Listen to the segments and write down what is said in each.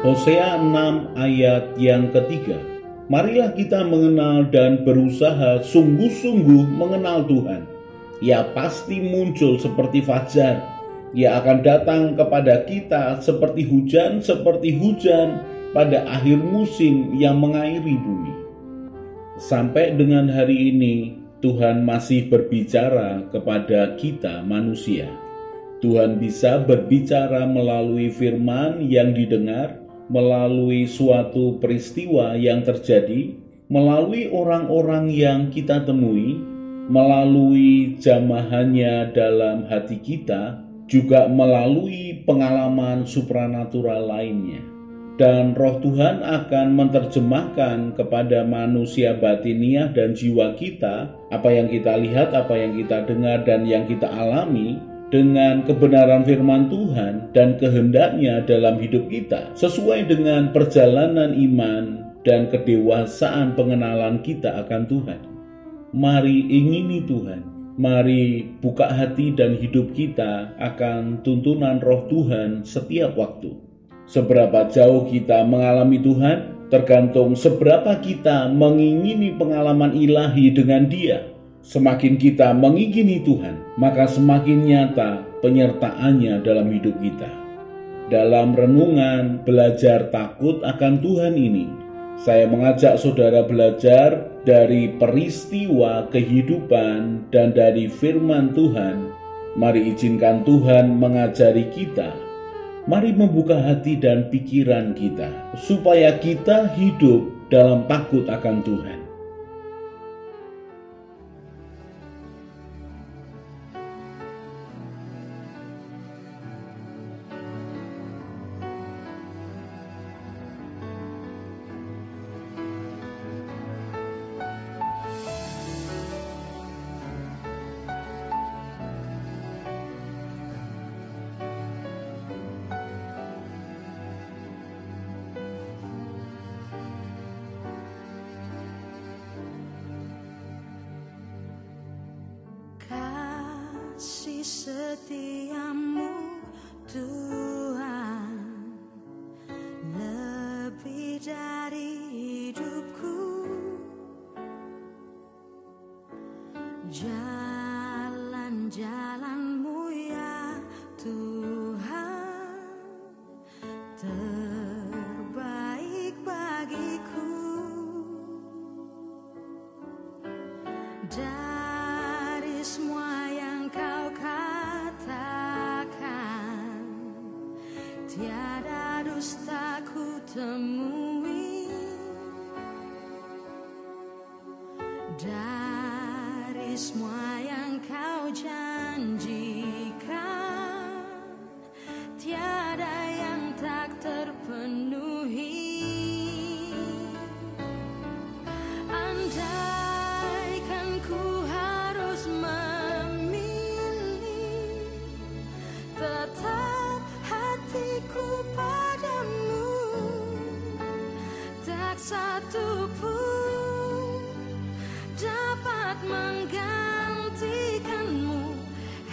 Hosea 6 ayat yang ketiga. Marilah kita mengenal dan berusaha sungguh-sungguh mengenal Tuhan. Ia pasti muncul seperti fajar. Ia akan datang kepada kita seperti hujan pada akhir musim yang mengairi bumi. Sampai dengan hari ini, Tuhan masih berbicara kepada kita manusia. Tuhan bisa berbicara melalui firman yang didengar, melalui suatu peristiwa yang terjadi, melalui orang-orang yang kita temui, melalui jamahannya dalam hati kita, juga melalui pengalaman supranatural lainnya. Dan Roh Tuhan akan menerjemahkan kepada manusia batiniah dan jiwa kita apa yang kita lihat, apa yang kita dengar, dan yang kita alami dengan kebenaran firman Tuhan dan kehendaknya dalam hidup kita, sesuai dengan perjalanan iman dan kedewasaan pengenalan kita akan Tuhan. Mari ingini Tuhan, mari buka hati dan hidup kita akan tuntunan Roh Tuhan setiap waktu. Seberapa jauh kita mengalami Tuhan, tergantung seberapa kita mengingini pengalaman ilahi dengan Dia. Semakin kita mengingini Tuhan, maka semakin nyata penyertaannya dalam hidup kita. Dalam renungan belajar takut akan Tuhan ini, saya mengajak saudara belajar dari peristiwa kehidupan dan dari firman Tuhan. Mari izinkan Tuhan mengajari kita. Mari membuka hati dan pikiran kita, supaya kita hidup dalam takut akan Tuhan. Kasih setiamu Tuhan lebih dari hidupku, jalan-jalanmu ya Tuhan terbaik bagiku. Dari semua yang kau katakan, tiada dusta ku temui. Dari semua yang kau janjikan, tiada yang tak terpenuhi. Andaikan ku harus memilih, tetap hatiku padamu, tak satu pun dapat menggantikanmu.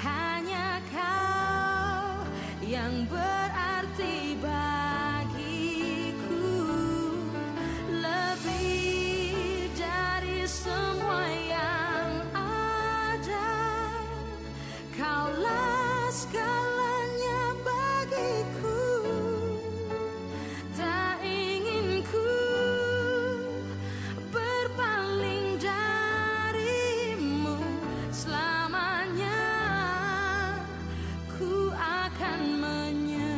Hanya kau yang berarti bagiku, lebih dari semua yang ada. Kaulah segalanya bagiku, tak ingin ku berpaling darimu selamanya. Ku akan menyerah.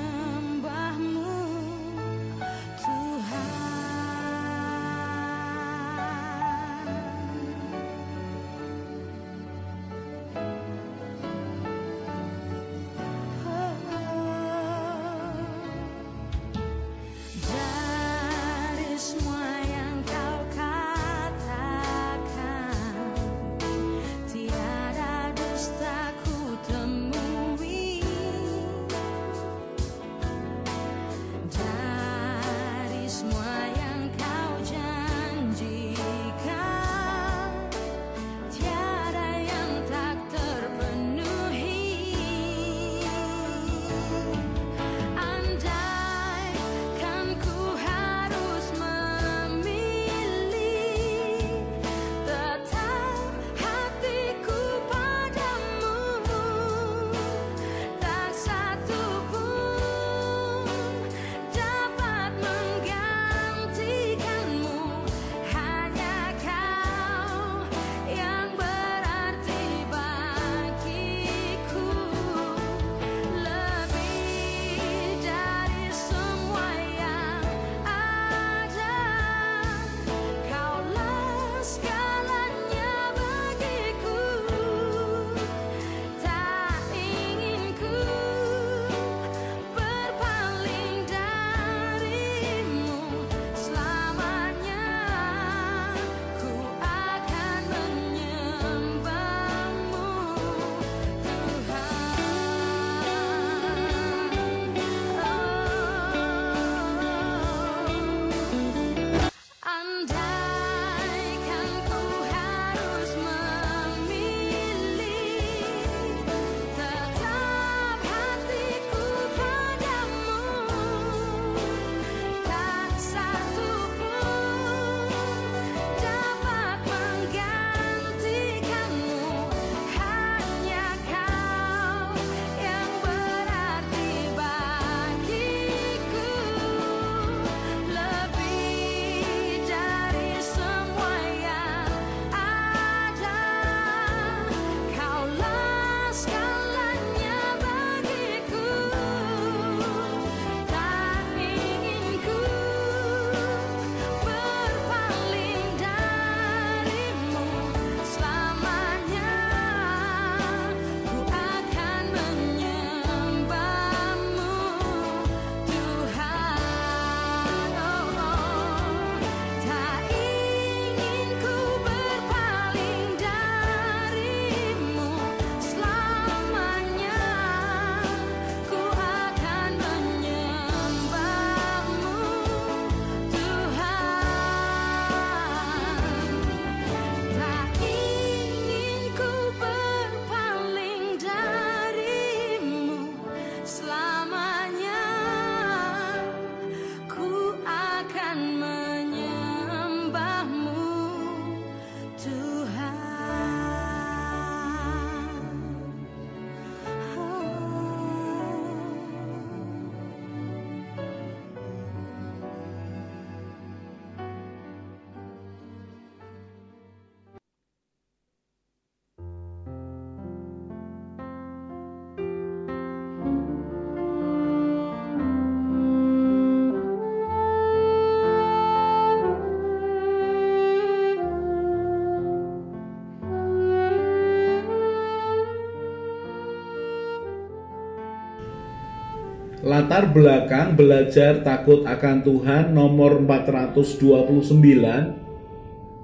Latar belakang belajar takut akan Tuhan nomor 429,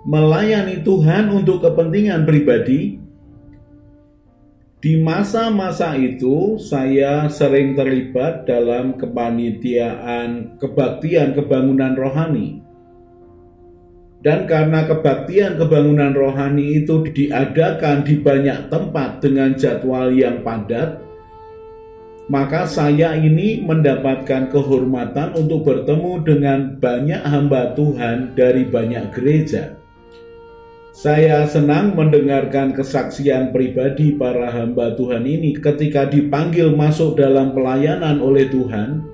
melayani Tuhan untuk kepentingan pribadi. Di masa-masa itu saya sering terlibat dalam kepanitiaan kebaktian kebangunan rohani. Dan karena kebaktian kebangunan rohani itu diadakan di banyak tempat dengan jadwal yang padat, maka saya ini mendapatkan kehormatan untuk bertemu dengan banyak hamba Tuhan dari banyak gereja. Saya senang mendengarkan kesaksian pribadi para hamba Tuhan ini ketika dipanggil masuk dalam pelayanan oleh Tuhan.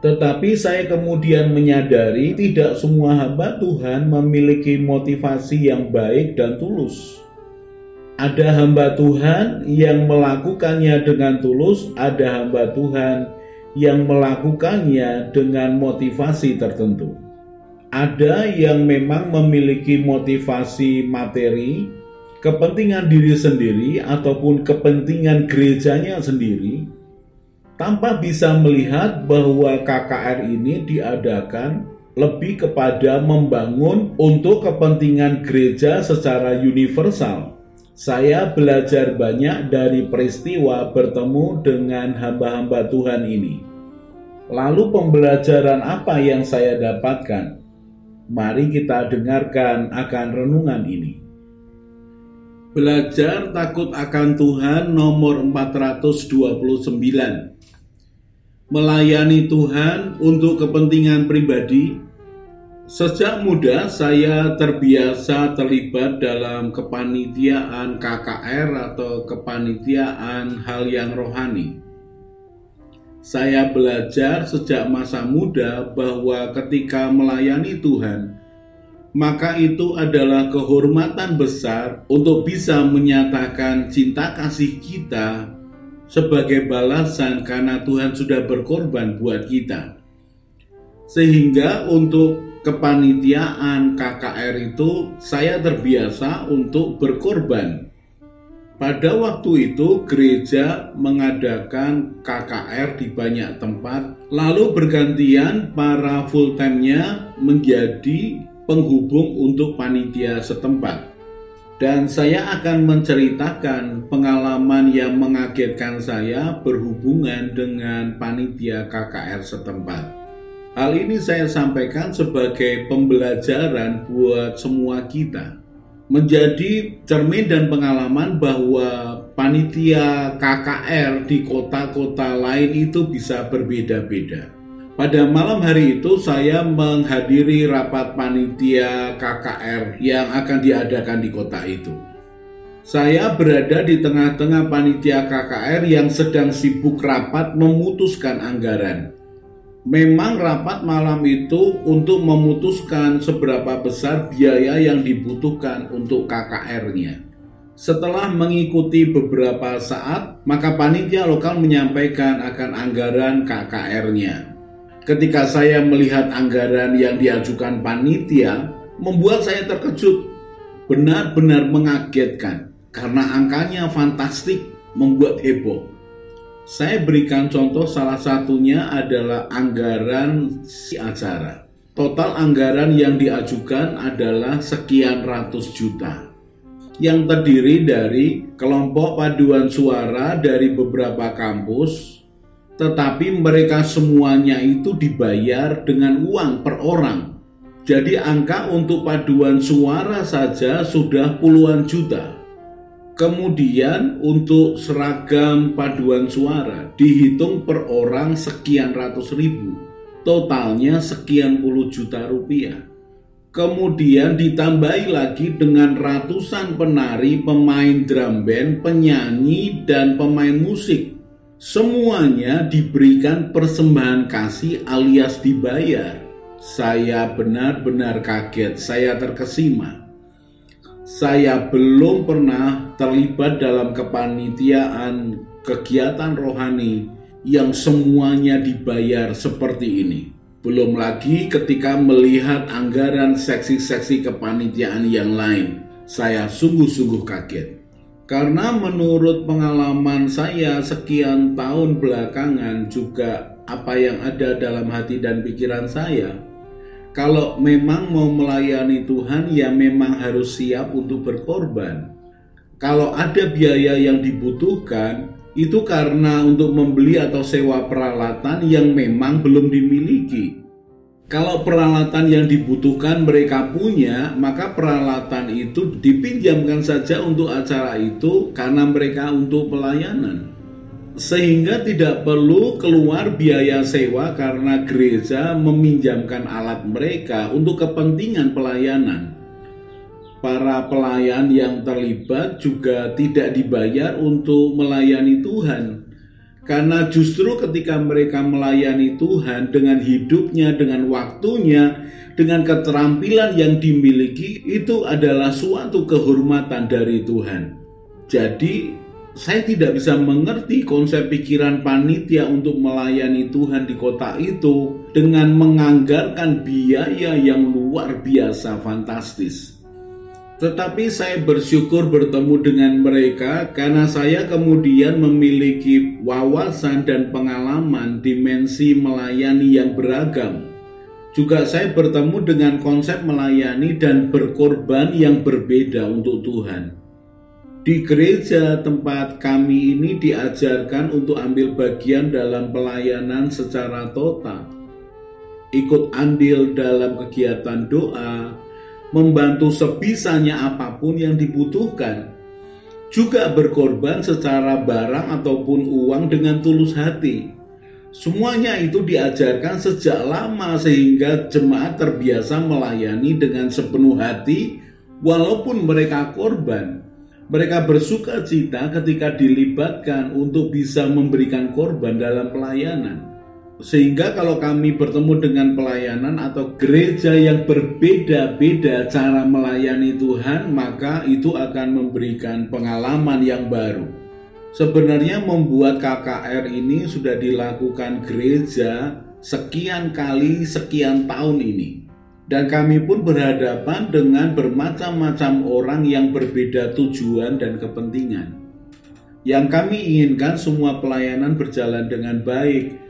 Tetapi saya kemudian menyadari tidak semua hamba Tuhan memiliki motivasi yang baik dan tulus. Ada hamba Tuhan yang melakukannya dengan tulus, ada hamba Tuhan yang melakukannya dengan motivasi tertentu. Ada yang memang memiliki motivasi materi, kepentingan diri sendiri ataupun kepentingan gerejanya sendiri, tanpa bisa melihat bahwa KKR ini diadakan lebih kepada membangun untuk kepentingan gereja secara universal. Saya belajar banyak dari peristiwa bertemu dengan hamba-hamba Tuhan ini. Lalu pembelajaran apa yang saya dapatkan? Mari kita dengarkan akan renungan ini. Belajar takut akan Tuhan nomor 429. Melayani Tuhan untuk kepentingan pribadi. Sejak muda saya terbiasa terlibat dalam kepanitiaan KKR atau kepanitiaan hal yang rohani. Saya belajar sejak masa muda bahwa ketika melayani Tuhan, maka itu adalah kehormatan besar untuk bisa menyatakan cinta kasih kita sebagai balasan karena Tuhan sudah berkorban buat kita. Sehingga untuk kepanitiaan KKR itu saya terbiasa untuk berkorban. Pada waktu itu gereja mengadakan KKR di banyak tempat, lalu bergantian para full time-nya menjadi penghubung untuk panitia setempat. Dan saya akan menceritakan pengalaman yang mengagetkan saya berhubungan dengan panitia KKR setempat. Hal ini saya sampaikan sebagai pembelajaran buat semua kita. Menjadi cermin dan pengalaman bahwa panitia KKR di kota-kota lain itu bisa berbeda-beda. Pada malam hari itu saya menghadiri rapat panitia KKR yang akan diadakan di kota itu. Saya berada di tengah-tengah panitia KKR yang sedang sibuk rapat memutuskan anggaran. Memang rapat malam itu untuk memutuskan seberapa besar biaya yang dibutuhkan untuk KKR-nya. Setelah mengikuti beberapa saat, maka panitia lokal menyampaikan akan anggaran KKR-nya. Ketika saya melihat anggaran yang diajukan panitia, membuat saya terkejut, benar-benar mengagetkan, karena angkanya fantastik, membuat heboh. Saya berikan contoh, salah satunya adalah anggaran si acara. Total anggaran yang diajukan adalah sekian ratus juta. Yang terdiri dari kelompok paduan suara dari beberapa kampus, tetapi mereka semuanya itu dibayar dengan uang per orang. Jadi angka untuk paduan suara saja sudah puluhan juta. Kemudian untuk seragam paduan suara dihitung per orang sekian ratus ribu, totalnya sekian puluh juta rupiah. Kemudian ditambahi lagi dengan ratusan penari, pemain drum band, penyanyi, dan pemain musik. Semuanya diberikan persembahan kasih alias dibayar. Saya benar-benar kaget, saya terkesima. Saya belum pernah terlibat dalam kepanitiaan kegiatan rohani yang semuanya dibayar seperti ini. Belum lagi ketika melihat anggaran seksi-seksi kepanitiaan yang lain, saya sungguh-sungguh kaget. Karena menurut pengalaman saya sekian tahun belakangan, juga apa yang ada dalam hati dan pikiran saya, kalau memang mau melayani Tuhan ya memang harus siap untuk berkorban. Kalau ada biaya yang dibutuhkan, itu karena untuk membeli atau sewa peralatan yang memang belum dimiliki. Kalau peralatan yang dibutuhkan mereka punya, maka peralatan itu dipinjamkan saja untuk acara itu karena mereka untuk pelayanan. Sehingga tidak perlu keluar biaya sewa karena gereja meminjamkan alat mereka untuk kepentingan pelayanan. Para pelayan yang terlibat juga tidak dibayar untuk melayani Tuhan. Karena justru ketika mereka melayani Tuhan dengan hidupnya, dengan waktunya, dengan keterampilan yang dimiliki, itu adalah suatu kehormatan dari Tuhan. Jadi, saya tidak bisa mengerti konsep pikiran panitia untuk melayani Tuhan di kota itu dengan menganggarkan biaya yang luar biasa fantastis. Tetapi saya bersyukur bertemu dengan mereka karena saya kemudian memiliki wawasan dan pengalaman dimensi melayani yang beragam. Juga saya bertemu dengan konsep melayani dan berkorban yang berbeda untuk Tuhan. Di gereja tempat kami ini diajarkan untuk ambil bagian dalam pelayanan secara total. Ikut andil dalam kegiatan doa, membantu sebisanya apapun yang dibutuhkan, juga berkorban secara barang ataupun uang dengan tulus hati. Semuanya itu diajarkan sejak lama sehingga jemaat terbiasa melayani dengan sepenuh hati walaupun mereka korban. Mereka bersuka cita ketika dilibatkan untuk bisa memberikan korban dalam pelayanan. Sehingga kalau kami bertemu dengan pelayanan atau gereja yang berbeda-beda cara melayani Tuhan, maka itu akan memberikan pengalaman yang baru. Sebenarnya membuat KKR ini sudah dilakukan gereja sekian kali, sekian tahun ini. Dan kami pun berhadapan dengan bermacam-macam orang yang berbeda tujuan dan kepentingan. Yang kami inginkan semua pelayanan berjalan dengan baik.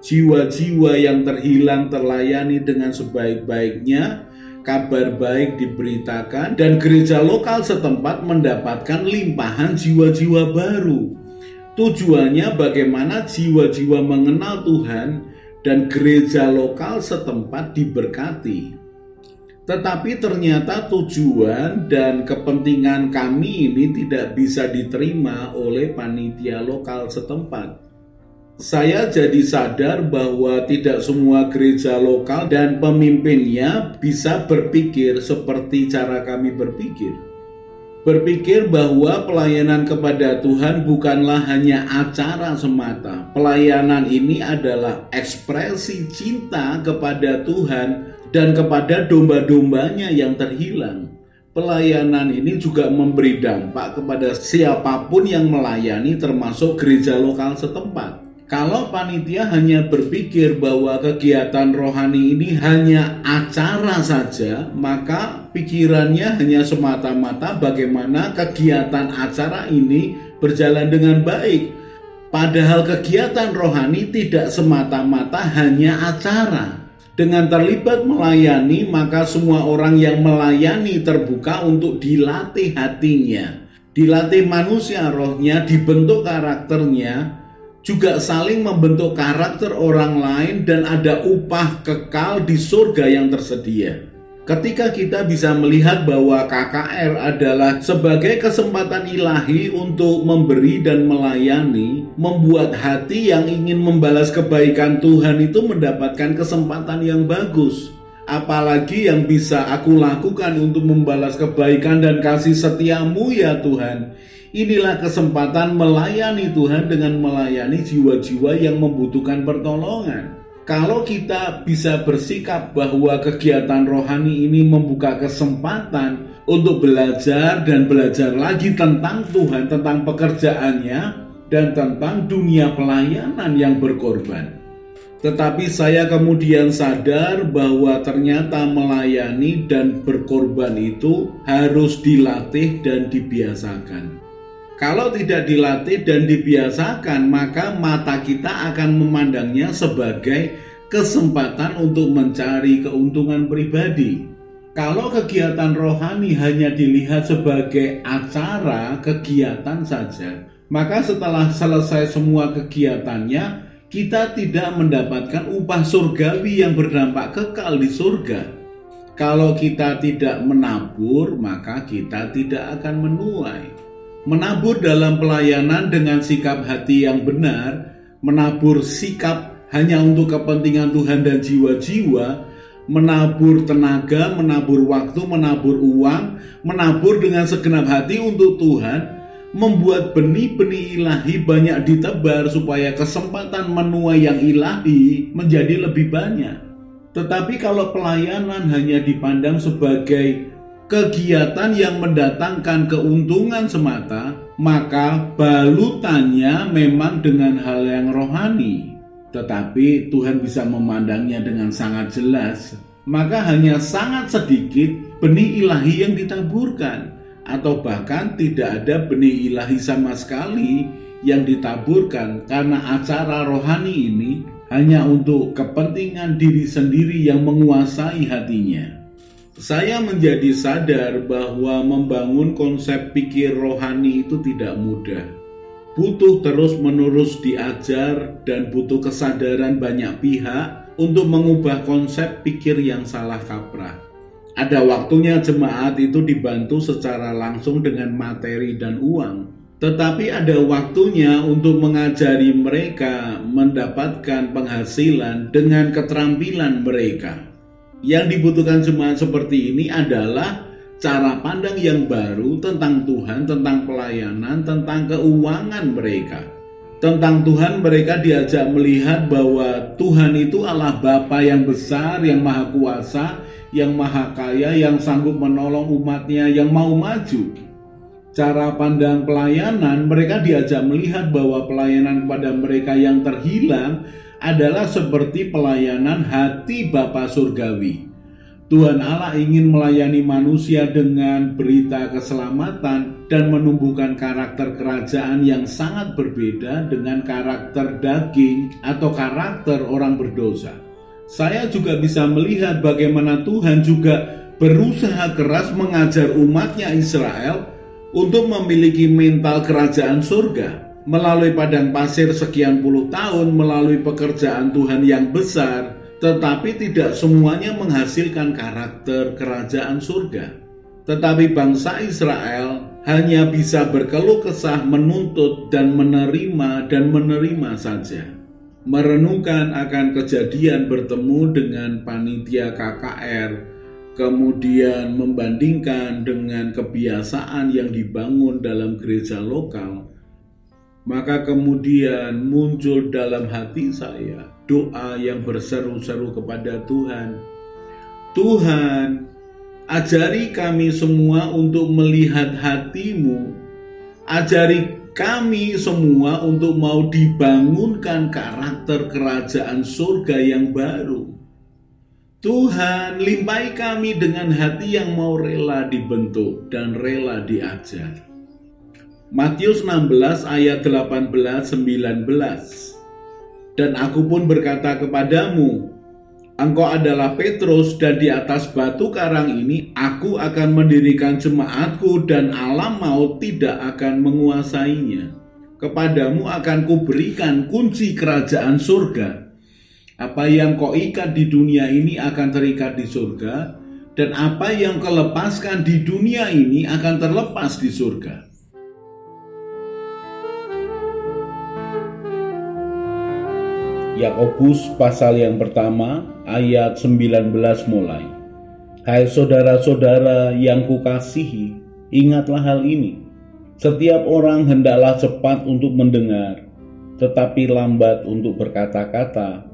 Jiwa-jiwa yang terhilang terlayani dengan sebaik-baiknya, kabar baik diberitakan, dan gereja lokal setempat mendapatkan limpahan jiwa-jiwa baru. Tujuannya bagaimana jiwa-jiwa mengenal Tuhan dan gereja lokal setempat diberkati. Tetapi ternyata tujuan dan kepentingan kami ini tidak bisa diterima oleh panitia lokal setempat. Saya jadi sadar bahwa tidak semua gereja lokal dan pemimpinnya bisa berpikir seperti cara kami berpikir. Berpikir bahwa pelayanan kepada Tuhan bukanlah hanya acara semata. Pelayanan ini adalah ekspresi cinta kepada Tuhan dan kepada domba-dombanya yang terhilang. Pelayanan ini juga memberi dampak kepada siapapun yang melayani termasuk gereja lokal setempat. Kalau panitia hanya berpikir bahwa kegiatan rohani ini hanya acara saja, maka pikirannya hanya semata-mata bagaimana kegiatan acara ini berjalan dengan baik. Padahal kegiatan rohani tidak semata-mata hanya acara. Dengan terlibat melayani, maka semua orang yang melayani terbuka untuk dilatih hatinya, dilatih manusia rohnya, dibentuk karakternya, juga saling membentuk karakter orang lain, dan ada upah kekal di surga yang tersedia. Ketika kita bisa melihat bahwa KKR adalah sebagai kesempatan ilahi untuk memberi dan melayani, membuat hati yang ingin membalas kebaikan Tuhan itu mendapatkan kesempatan yang bagus. Apalagi yang bisa aku lakukan untuk membalas kebaikan dan kasih setiamu ya Tuhan. Inilah kesempatan melayani Tuhan dengan melayani jiwa-jiwa yang membutuhkan pertolongan. Kalau kita bisa bersikap bahwa kegiatan rohani ini membuka kesempatan untuk belajar dan belajar lagi tentang Tuhan, tentang pekerjaannya, dan tentang dunia pelayanan yang berkorban. Tetapi saya kemudian sadar bahwa ternyata melayani dan berkorban itu harus dilatih dan dibiasakan. Kalau tidak dilatih dan dibiasakan, maka mata kita akan memandangnya sebagai kesempatan untuk mencari keuntungan pribadi. Kalau kegiatan rohani hanya dilihat sebagai acara kegiatan saja, maka setelah selesai semua kegiatannya, kita tidak mendapatkan upah surgawi yang berdampak kekal di surga. Kalau kita tidak menabur, maka kita tidak akan menuai. Menabur dalam pelayanan dengan sikap hati yang benar, menabur sikap hanya untuk kepentingan Tuhan dan jiwa-jiwa, menabur tenaga, menabur waktu, menabur uang, menabur dengan segenap hati untuk Tuhan, membuat benih-benih ilahi banyak ditebar supaya kesempatan menuai yang ilahi menjadi lebih banyak. Tetapi kalau pelayanan hanya dipandang sebagai kegiatan yang mendatangkan keuntungan semata, maka balutannya memang dengan hal yang rohani. Tetapi Tuhan bisa memandangnya dengan sangat jelas, maka hanya sangat sedikit benih ilahi yang ditaburkan, atau bahkan tidak ada benih ilahi sama sekali yang ditaburkan, karena acara rohani ini hanya untuk kepentingan diri sendiri yang menguasai hatinya. Saya menjadi sadar bahwa membangun konsep pikir rohani itu tidak mudah. Butuh terus-menerus diajar dan butuh kesadaran banyak pihak untuk mengubah konsep pikir yang salah kaprah. Ada waktunya jemaat itu dibantu secara langsung dengan materi dan uang, tetapi ada waktunya untuk mengajari mereka mendapatkan penghasilan dengan keterampilan mereka. Yang dibutuhkan jemaat seperti ini adalah cara pandang yang baru tentang Tuhan, tentang pelayanan, tentang keuangan mereka. Tentang Tuhan, mereka diajak melihat bahwa Tuhan itu Allah Bapa yang besar, yang maha kuasa, yang maha kaya, yang sanggup menolong umatnya yang mau maju. Cara pandang pelayanan, mereka diajak melihat bahwa pelayanan kepada mereka yang terhilang adalah seperti pelayanan hati Bapa Surgawi. Tuhan Allah ingin melayani manusia dengan berita keselamatan dan menumbuhkan karakter kerajaan yang sangat berbeda dengan karakter daging atau karakter orang berdosa. Saya juga bisa melihat bagaimana Tuhan juga berusaha keras mengajar umatnya Israel untuk memiliki mental kerajaan surga. Melalui padang pasir sekian puluh tahun, melalui pekerjaan Tuhan yang besar, tetapi tidak semuanya menghasilkan karakter kerajaan surga. Tetapi bangsa Israel hanya bisa berkeluh kesah, menuntut dan menerima saja. Merenungkan akan kejadian bertemu dengan panitia KKR, kemudian membandingkan dengan kebiasaan yang dibangun dalam gereja lokal, maka kemudian muncul dalam hati saya doa yang berseru-seru kepada Tuhan. Tuhan, ajari kami semua untuk melihat hati-Mu. Ajari kami semua untuk mau dibangunkan karakter kerajaan surga yang baru. Tuhan, limpahi kami dengan hati yang mau rela dibentuk dan rela diajar. Matius 16 ayat 18-19. Dan aku pun berkata kepadamu, engkau adalah Petrus, dan di atas batu karang ini aku akan mendirikan jemaatku, dan alam maut tidak akan menguasainya. Kepadamu akan kuberikan kunci kerajaan surga. Apa yang kau ikat di dunia ini akan terikat di surga, dan apa yang kau lepaskan di dunia ini akan terlepas di surga. Yakobus pasal yang pertama ayat 19 mulai. Hai saudara-saudara yang kukasihi, ingatlah hal ini. Setiap orang hendaklah cepat untuk mendengar, tetapi lambat untuk berkata-kata,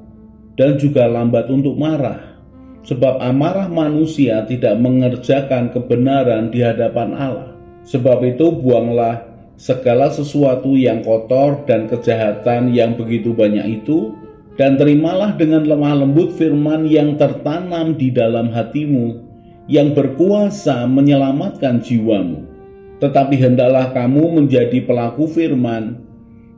dan juga lambat untuk marah. Sebab amarah manusia tidak mengerjakan kebenaran di hadapan Allah. Sebab itu buanglah segala sesuatu yang kotor dan kejahatan yang begitu banyak itu, dan terimalah dengan lemah lembut firman yang tertanam di dalam hatimu, yang berkuasa menyelamatkan jiwamu. tetapi hendaklah kamu menjadi pelaku firman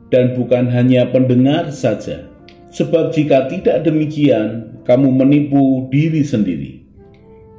dan bukan hanya pendengar saja. Sebab jika tidak demikian, kamu menipu diri sendiri.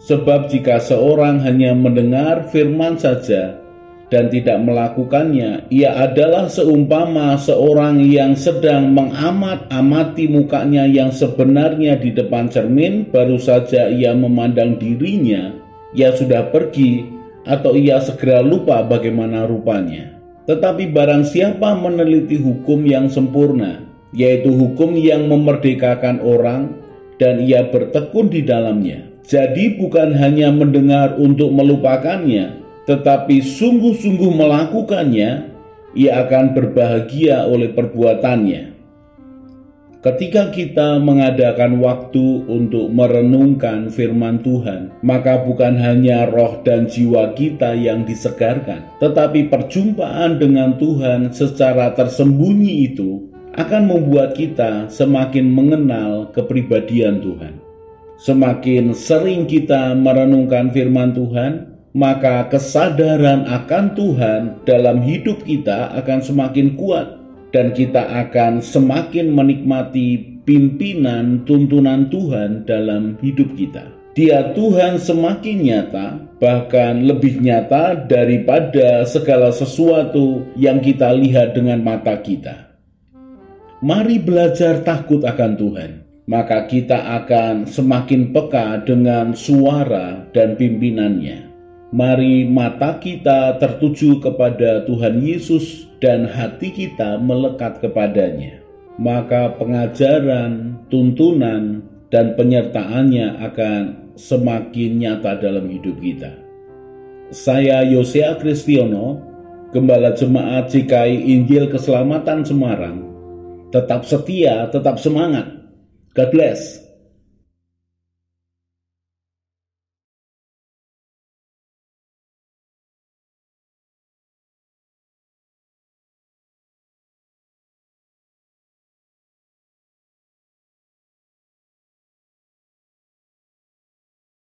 Sebab jika seorang hanya mendengar firman saja dan tidak melakukannya, ia adalah seumpama seorang yang sedang mengamat-amati mukanya yang sebenarnya di depan cermin, baru saja ia memandang dirinya, ia sudah pergi atau ia segera lupa bagaimana rupanya. Tetapi barang siapa meneliti hukum yang sempurna, yaitu hukum yang memerdekakan orang, dan ia bertekun di dalamnya, jadi bukan hanya mendengar untuk melupakannya, tetapi sungguh-sungguh melakukannya, ia akan berbahagia oleh perbuatannya. Ketika kita mengadakan waktu untuk merenungkan firman Tuhan, maka bukan hanya roh dan jiwa kita yang disegarkan, tetapi perjumpaan dengan Tuhan secara tersembunyi itu akan membuat kita semakin mengenal kepribadian Tuhan. Semakin sering kita merenungkan firman Tuhan, maka kesadaran akan Tuhan dalam hidup kita akan semakin kuat, dan kita akan semakin menikmati pimpinan tuntunan Tuhan dalam hidup kita. Dia Tuhan semakin nyata, bahkan lebih nyata daripada segala sesuatu yang kita lihat dengan mata kita. Mari belajar takut akan Tuhan, maka kita akan semakin peka dengan suara dan pimpinannya. Mari mata kita tertuju kepada Tuhan Yesus dan hati kita melekat kepadanya. Maka pengajaran, tuntunan, dan penyertaannya akan semakin nyata dalam hidup kita. Saya Yosea Kristiono, Gembala Jemaat GKI Injil Keselamatan Semarang. Tetap setia, tetap semangat. God bless.